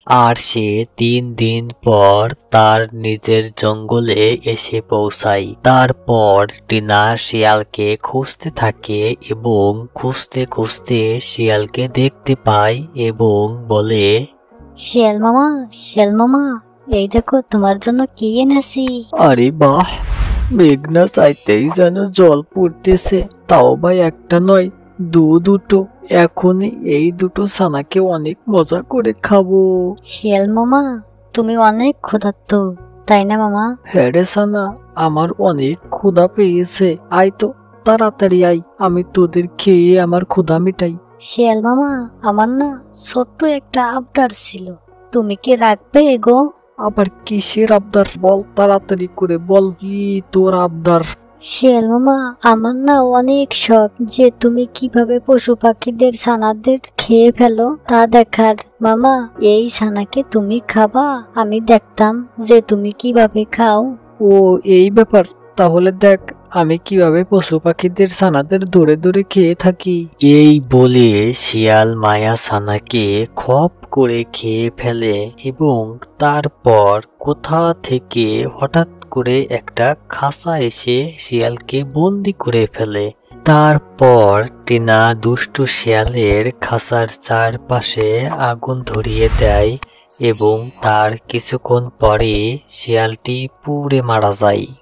আর সে 3 দিন পর তার নিজের জঙ্গলে এসে পৌঁছায়। তারপর টিনা শিয়ালকে খুঁজতে থাকে এবং খুঁজতে খুঁজতে শিয়ালকে দেখতে পায় এবং বলে, শিয়াল মামা, শিয়াল মামা, এই দেখো তোমার জন্য কি এনেছি। আরে বাহ, মেঘনা চাইতেই যেন জল পড়তেছে, তাও ভাই একটা নয় দুটো। এখনই এই দুটো ছানাকে অনেক মজা করে খাবো। শিয়াল মামা, তুমি অনেক ক্ষুধার্ত তাই না মামা? হ্যাঁ রে ছানা, আমার অনেক ক্ষুধা পেয়েছে। আয় তো তাড়াতাড়ি আয়, আমি তোদের খেয়ে আমার ক্ষুধা মিটাই। শিয়াল মামা, আমার না ছোট্ট একটা আবদার ছিল, তুমি কি রাখবে গো? আবার কিসের আবদার? বল তাড়াতাড়ি করে বল, কি তোর আবদার? শিয়াল মামা, আমার না অনেক শখ যে তুমি কিভাবে পশু পাখিদের ছানাদের খেয়ে ফেলো তা দেখার। মামা, এই ছানাকে তুমি খাবা, আমি দেখতাম যে তুমি কিভাবে খাও। ও এই ব্যাপার, তাহলে দেখ আমি কিভাবে পশু পাখিদের ছানাদের ধরে ধরে খেয়ে থাকি। এই বলে শিয়াল মায়া ছানাকে খপ করে খেয়ে ফেলে এবং তারপর কোথা থেকে হঠাৎ করে একটা খাঁচা এসে শিয়ালকে বন্দি করে ফেলে। তারপর টিনা দুষ্টু শিয়ালের খাঁচার চারপাশে আগুন ধরিয়ে দেয় এবং তার কিছুক্ষণ পরে শিয়ালটি পুড়ে মারা যায়।